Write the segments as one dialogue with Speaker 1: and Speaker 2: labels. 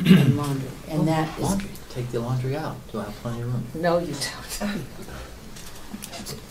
Speaker 1: and laundry, and that is.
Speaker 2: Laundry, take the laundry out, you'll have plenty of room.
Speaker 1: No, you don't.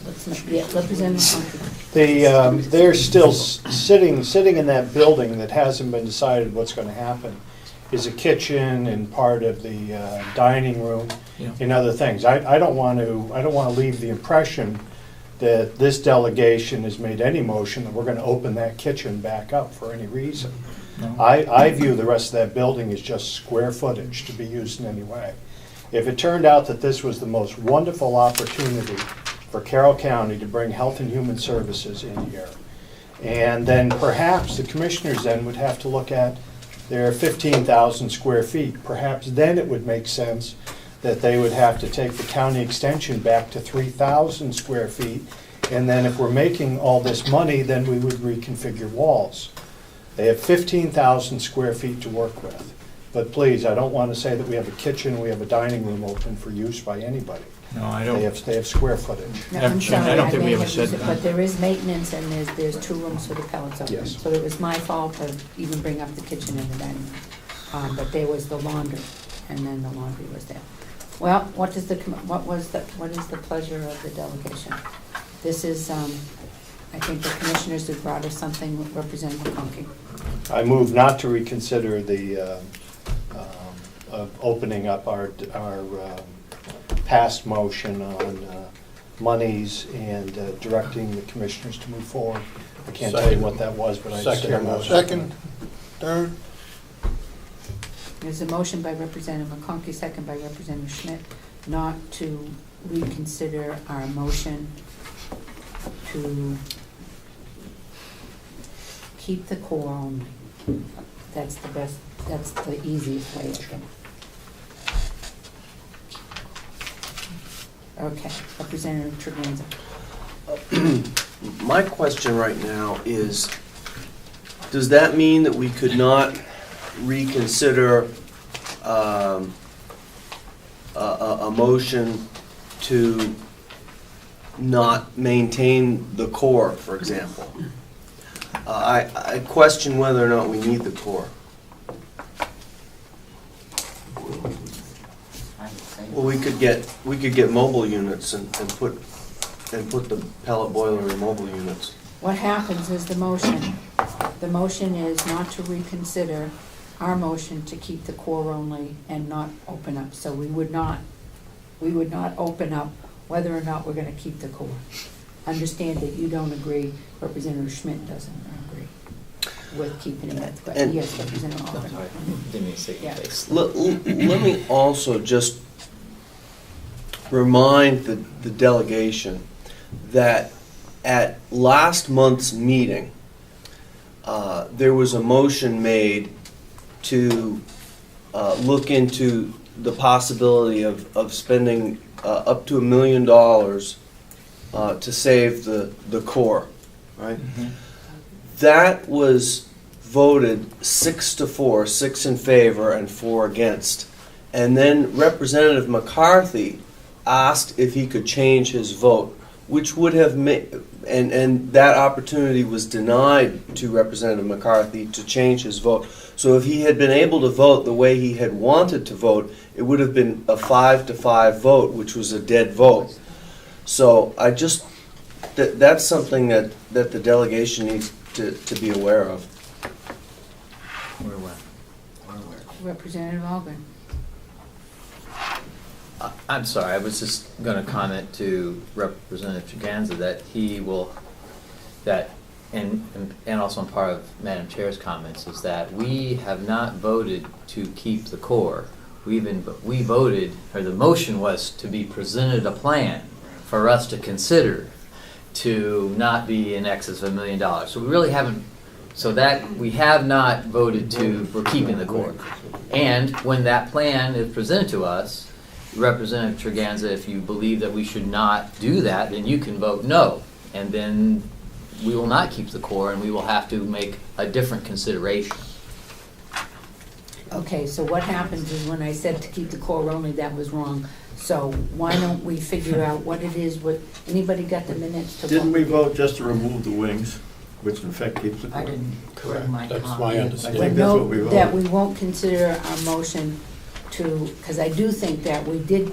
Speaker 1: Let's not, yeah, Representative
Speaker 3: They're still sitting in that building that hasn't been decided what's gonna happen. Is a kitchen and part of the dining room
Speaker 2: Yeah.
Speaker 3: and other things. I don't want to leave the impression that this delegation has made any motion that we're gonna open that kitchen back up for any reason.
Speaker 2: No?
Speaker 3: I view the rest of that building as just square footage to be used in any way. If it turned out that this was the most wonderful opportunity for Carroll County to bring Health and Human Services in here, and then perhaps the commissioners then would have to look at their 15,000 square feet. Perhaps then it would make sense that they would have to take the county extension back to 3,000 square feet, and then if we're making all this money, then we would reconfigure walls. They have 15,000 square feet to work with. But please, I don't want to say that we have a kitchen, we have a dining room open for use by anybody.
Speaker 2: No, I
Speaker 3: They have square footage.
Speaker 1: No,
Speaker 2: Yeah,
Speaker 1: I'm sorry,
Speaker 2: I don't think
Speaker 1: may
Speaker 2: we ever
Speaker 1: have
Speaker 2: said
Speaker 1: used it,
Speaker 2: that.
Speaker 1: But there is maintenance and there's 2 rooms for the pellets open.
Speaker 3: Yes.
Speaker 1: So it was my fault to even bring up the kitchen and the dining room. But there was the laundry, and then the laundry was there. Well, what is the pleasure of the delegation? This is, I think the commissioners have brought us something, Representative McConkey.
Speaker 3: I move not to reconsider the of opening up our past motion on monies and directing the commissioners to move forward. I can't tell you what that was, but I just care about it.
Speaker 4: Second, third.
Speaker 1: There's a motion by Representative McConkey, second by Representative Schmidt, not to reconsider our motion to keep the core only. That's the best, that's the easiest way, I think. Okay, Representative Tregenza.
Speaker 5: My question right now is, does that mean that we could not reconsider a motion to not maintain the core, for example? I question whether or not we need the core. Well, we could get mobile units and put the pellet boiler in mobile units.
Speaker 1: What happens is the motion is not to reconsider our motion to keep the core only and not open up. So we would not open up whether or not we're gonna keep the core. Understand that you don't agree, Representative Schmidt doesn't agree with keeping it.
Speaker 5: And-
Speaker 1: Yes, Representative
Speaker 2: No,
Speaker 1: Alden.
Speaker 2: sorry, didn't mean to say
Speaker 1: Yeah.
Speaker 2: your face.
Speaker 5: Let me also just remind the delegation that at last month's meeting, there was a motion made to look into the possibility of spending up to $1 million to save the core, right?
Speaker 2: Mm-hmm.
Speaker 5: That was voted 6-4, 6 in favor and 4 against. And then Representative McCarthy asked if he could change his vote, which would have made, and that opportunity was denied to Representative McCarthy to change his vote. So if he had been able to vote the way he had wanted to vote, it would have been a 5-5 vote, which was a dead vote. So I just, that's something that the delegation needs to be aware of.
Speaker 2: We're aware.
Speaker 1: Representative Alden.
Speaker 2: I'm sorry, I was just going to comment to Representative Tregenza that he will, that, and also in part of Madam Chair's comments, is that we have not voted to keep the core. We voted, or the motion was to be presented a plan for us to consider to not be in excess of $1 million. So we really haven't, so that we have not voted to, we're keeping the core. And when that plan is presented to us, Representative Tregenza, if you believe that we should not do that, then you can vote no. And then we will not keep the core and we will have to make a different consideration.
Speaker 1: Okay, so what happens is when I said to keep the core only, that was wrong. So why don't we figure out what it is, anybody got the minutes to vote?
Speaker 4: Didn't we vote just to remove the wings? Which in effect keeps it
Speaker 6: I
Speaker 4: going.
Speaker 6: didn't bring my
Speaker 7: That's
Speaker 6: copy.
Speaker 7: my
Speaker 4: I
Speaker 7: understanding.
Speaker 4: think that's what we
Speaker 1: Note that
Speaker 4: voted.
Speaker 1: we won't consider our motion to, because I do think that we did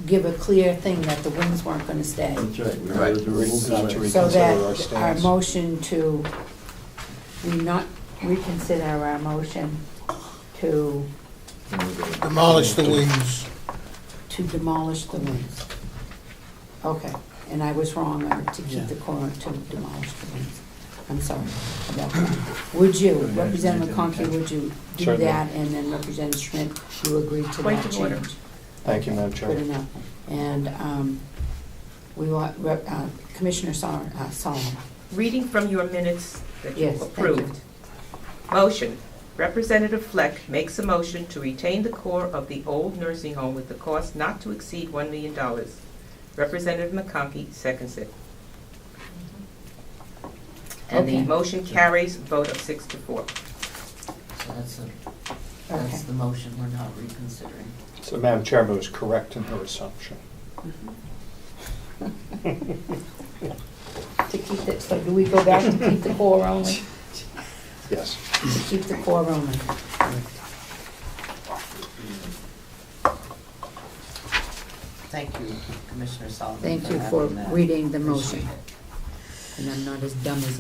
Speaker 1: give a clear thing that the wings weren't gonna stay.
Speaker 4: That's right. We
Speaker 2: Right.
Speaker 4: voted to remove
Speaker 3: Not
Speaker 4: the
Speaker 3: to
Speaker 4: wing.
Speaker 1: So
Speaker 3: reconsider our
Speaker 1: that our
Speaker 3: stance.
Speaker 1: motion to, we not reconsider our motion to
Speaker 7: Demolish the wings.
Speaker 1: demolish the wings. Okay, and I was wrong to keep the core, to demolish the wings. I'm sorry about that. Would you, Representative McConkey, would you do
Speaker 3: Certainly.
Speaker 1: that, and then Representative Schmidt, you agree to
Speaker 6: Point
Speaker 1: that
Speaker 6: of order.
Speaker 1: change?
Speaker 3: Thank you, Madam
Speaker 1: Good
Speaker 3: Chair.
Speaker 1: enough. And we want Commissioner Solomon.
Speaker 6: Reading from your minutes that you
Speaker 1: Yes, thank you.
Speaker 6: approved. Motion. Representative Fleck makes a motion to retain the core of the old nursing home with the cost not to exceed $1 million. Representative McConkey seconds it. And the
Speaker 1: Okay.
Speaker 6: motion carries, vote of 6 to 4.
Speaker 8: So that's
Speaker 1: Okay.
Speaker 8: the motion, we're not reconsidering.
Speaker 3: So Madam Chairman was correct in her assumption.
Speaker 1: To keep it, so do we go back to keep the core only?
Speaker 3: Yes.
Speaker 1: To keep the core only.
Speaker 8: Thank you, Commissioner Solomon.
Speaker 1: Thank you for
Speaker 8: having that.
Speaker 1: reading the motion.
Speaker 8: Appreciate it.
Speaker 1: And I'm not as dumb as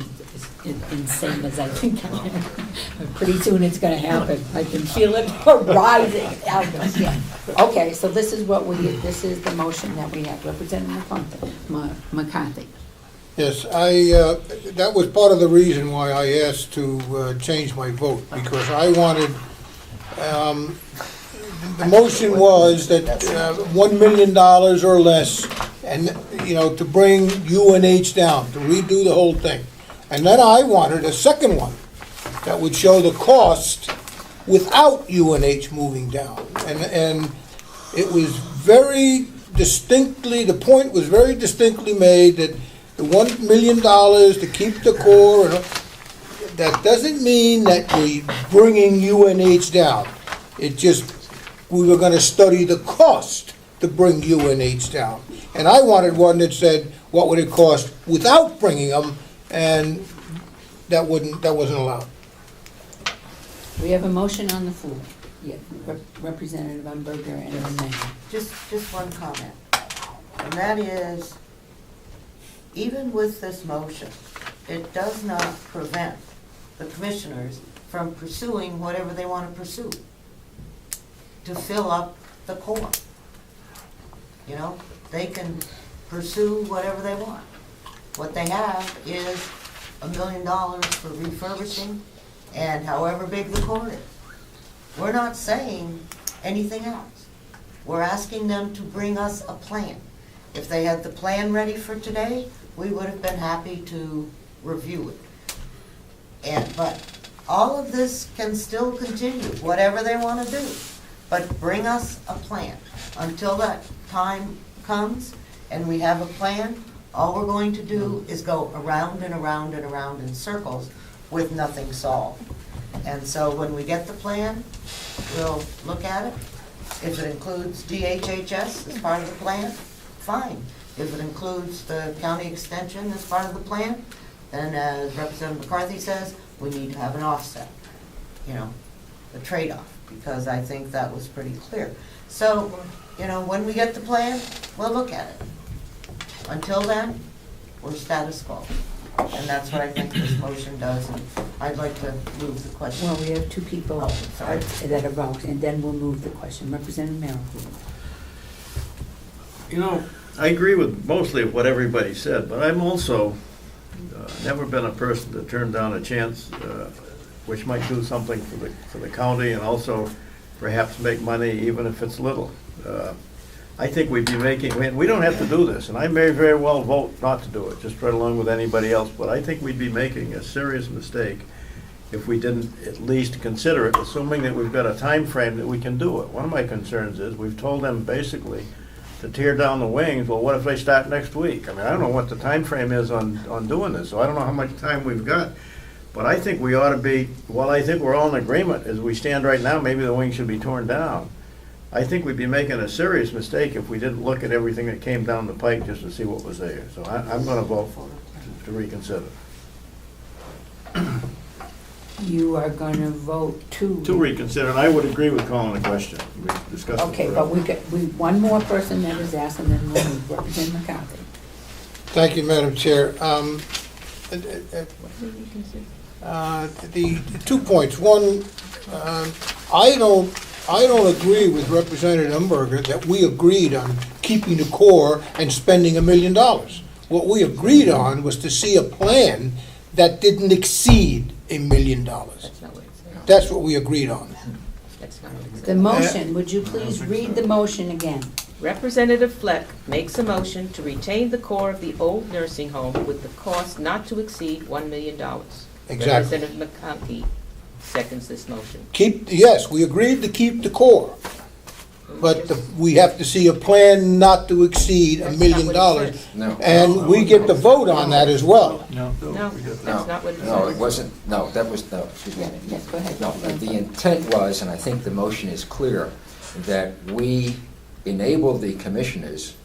Speaker 1: insane as I think I am. Pretty soon it's gonna happen. I can feel it rising out of me. Okay, so this is this is the motion that we have. Representative McCarthy.
Speaker 7: Yes, that was part of the reason why I asked to change my vote, because I wanted, the motion was that $1 million or less, and, to bring UNH down, to redo the whole thing. And then I wanted a second one that would show the cost without UNH moving down. And it was very distinctly, the point was very distinctly made that the $1 million to keep the core, that doesn't mean that we're bringing UNH down. It just, we were gonna study the cost to bring UNH down. And I wanted one that said, what would it cost without bringing them, and that wasn't allowed.
Speaker 1: We have a motion on the floor. Yeah, Representative Umberger and then Mayor.
Speaker 8: Just one comment, and that is, even with this motion, it does not prevent the commissioners from pursuing whatever they want to pursue to fill up the core. They can pursue whatever they want. What they have is $1 million for refurbishing and however big the core is. We're not saying anything else. We're asking them to bring us a plan. If they had the plan ready for today, we would have been happy to review it. But all of this can still continue, whatever they want to do. But bring us a plan. Until that time comes and we have a plan, all we're going to do is go around and around and around in circles with nothing solved. And so when we get the plan, we'll look at it. If it includes DHHS as part of the plan, fine. If it includes the county extension as part of the plan, then as Representative McCarthy says, we need to have an offset, the trade-off, because I think that was pretty clear. So, when we get the plan, we'll look at it. Until then, we're status quo. And that's what I think this motion does, and I'd like to move the question.
Speaker 1: Well, we have two people
Speaker 8: Oh, sorry.
Speaker 1: that are voting, and then we'll move the question. Representative Merrill.
Speaker 4: I agree with mostly what everybody said, but I'm also never been a person to turn down a chance which might do something for the county and also perhaps make money even if it's little. I think we'd be making, we don't have to do this, and I may very well vote not to do it, just right along with anybody else, but I think we'd be making a serious mistake if we didn't at least consider it, assuming that we've got a time frame that we can do it. One of my concerns is, we've told them basically to tear down the wings. Well, what if they start next week? I don't know what the time frame is on doing this, so I don't know how much time we've got. But I think we ought to be, well, I think we're all in agreement, as we stand right now, maybe the wings should be torn down. I think we'd be making a serious mistake if we didn't look at everything that came down the pike just to see what was there. So I'm gonna vote to reconsider.
Speaker 1: You are gonna vote to.
Speaker 4: To reconsider, and I would agree with calling the question. We discussed it.
Speaker 1: Okay, but one more person that is asked, and then we'll move. Representative McCarthy.
Speaker 7: Thank you, Madam Chair. The 2 points. One, I don't agree with Representative Umberger that we agreed on keeping the core and spending $1 million. What we agreed on was to see a plan that didn't exceed $1 million.
Speaker 6: That's not what it said.
Speaker 7: That's what we agreed on.
Speaker 6: That's not what it
Speaker 1: The
Speaker 6: said.
Speaker 1: motion, would you please read the motion again?
Speaker 6: Representative Fleck makes a motion to retain the core of the old nursing home with the cost not to exceed $1 million.
Speaker 7: Exactly.
Speaker 6: Representative McConkey seconds this motion.
Speaker 7: Yes, we agreed to keep the core, but we have to see a plan not to exceed $1 million.
Speaker 9: No.
Speaker 7: And we get to vote on that as well.
Speaker 6: No, that's not what it says.
Speaker 9: No, it wasn't, no, that was, no, excuse me.
Speaker 1: Yeah, yes, go ahead.
Speaker 9: No, the intent was, and I think the motion is clear, that we enable the commissioners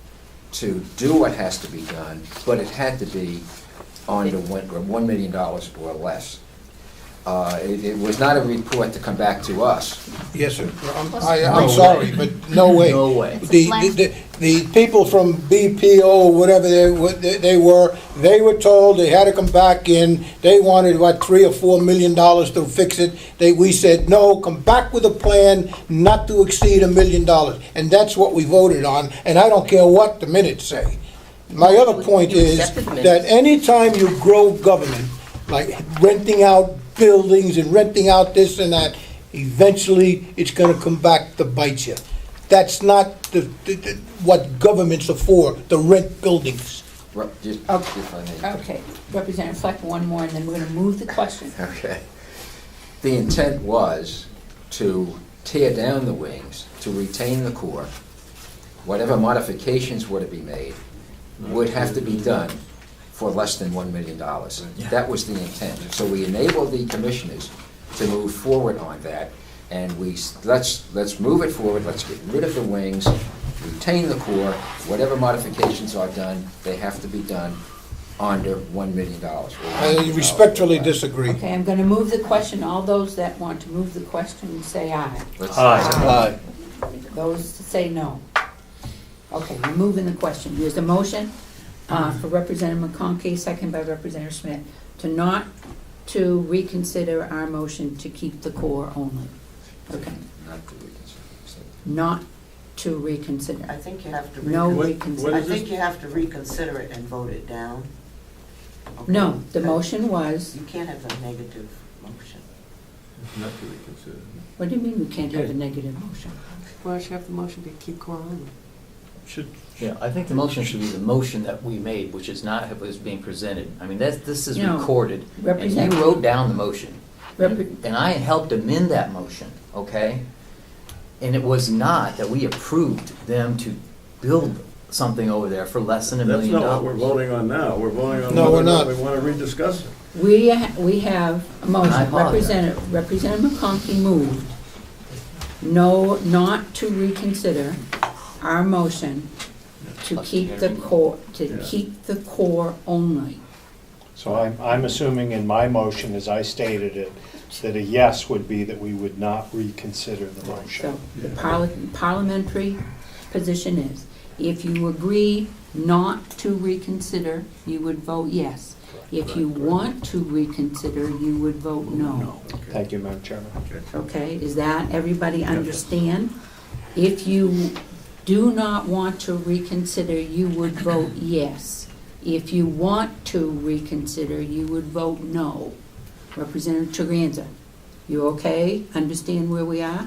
Speaker 9: to do what has to be done, but it had to be on the $1 million or less. It was not a report to come back to us.
Speaker 7: Yes, sir. I'm sorry, but no way.
Speaker 2: No way.
Speaker 7: The people from BPO, whatever they were told they had to come back in. They wanted, what, $3 or $4 million to fix it. We said, no, come back with a plan not to exceed $1 million. And that's what we voted on, and I don't care what the minutes say. My other point
Speaker 6: You
Speaker 7: is
Speaker 6: accepted the minutes.
Speaker 7: that anytime you grow government, like renting out buildings and renting out this and that, eventually it's going to come back to bite you. That's not what governments are for, to rent buildings.
Speaker 9: Just if I may.
Speaker 1: Okay, Representative Fleck, one more, and then we're gonna move the question.
Speaker 9: Okay. The intent was to tear down the wings, to retain the core. Whatever modifications were to be made would have to be done for less than $1 million. That was the intent. So we enabled the commissioners to move forward on that, and let's move it forward, let's get rid of the wings, retain the core, whatever modifications are done, they have to be done under $1 million.
Speaker 7: I respectfully disagree.
Speaker 1: Okay, I'm gonna move the question. All those that want to move the question, say aye.
Speaker 5: Aye.
Speaker 1: Those that say no. Okay, we're moving the question. There's a motion for Representative McConkey, second by Representative Schmidt, to reconsider our motion to keep the core only. Okay,
Speaker 9: Not to reconsider.
Speaker 1: not to reconsider.
Speaker 8: I think you have to.
Speaker 1: No
Speaker 4: What
Speaker 1: reconsider.
Speaker 8: I
Speaker 4: is this?
Speaker 8: think you have to reconsider it and vote it down. Okay?
Speaker 1: No, the motion was,
Speaker 8: You can't have a negative motion.
Speaker 4: Not to reconsider.
Speaker 1: what do you mean we can't have a negative motion?
Speaker 10: Why should have the motion to keep core only?
Speaker 4: Should,
Speaker 2: Yeah, I think the motion should be the motion that we made, which is not what is being presented. I mean, this is
Speaker 1: No.
Speaker 2: recorded, and you
Speaker 1: Representative-
Speaker 2: wrote down the motion.
Speaker 1: Repre-
Speaker 2: And I helped amend that motion, okay? And it was not that we approved them to build something over there for less than $1
Speaker 4: that's
Speaker 2: million.
Speaker 4: not what we're voting on now. We're voting on
Speaker 7: No,
Speaker 4: whether
Speaker 7: we're
Speaker 4: or not
Speaker 7: not.
Speaker 4: we want to rediscuss it.
Speaker 1: We have a
Speaker 2: I
Speaker 1: motion.
Speaker 2: apologize.
Speaker 1: Representative McConkey moved not to reconsider our motion to keep the core only.
Speaker 3: So I'm assuming in my motion, as I stated it, that a yes would be that we would not reconsider the motion.
Speaker 1: So the parliamentary position is, if you agree not to reconsider, you would vote yes. If you want to reconsider, you would vote no.
Speaker 3: Thank you, Madam Chairman.
Speaker 1: Okay, is that, everybody understand? If you do not want to reconsider, you would vote yes. If you want to reconsider, you would vote no. Representative Treganza, you okay? Understand where we are?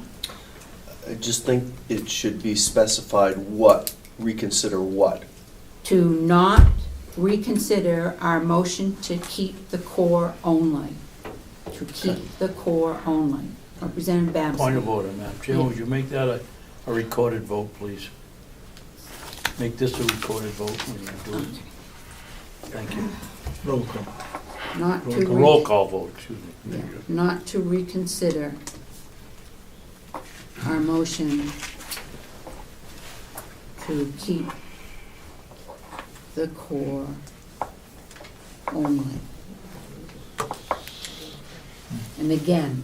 Speaker 5: I just think it should be specified what, reconsider what.
Speaker 1: To not reconsider our motion to keep the core only. To keep the core only. Representative Babson.
Speaker 11: Point of order, Madam Chair, would you make that a recorded vote, please? Make this a recorded vote when you do it. Thank you.
Speaker 4: Roll call.
Speaker 1: Not to
Speaker 11: Roll call vote, excuse me.
Speaker 1: Yeah, not to reconsider our motion to keep the core only. And again,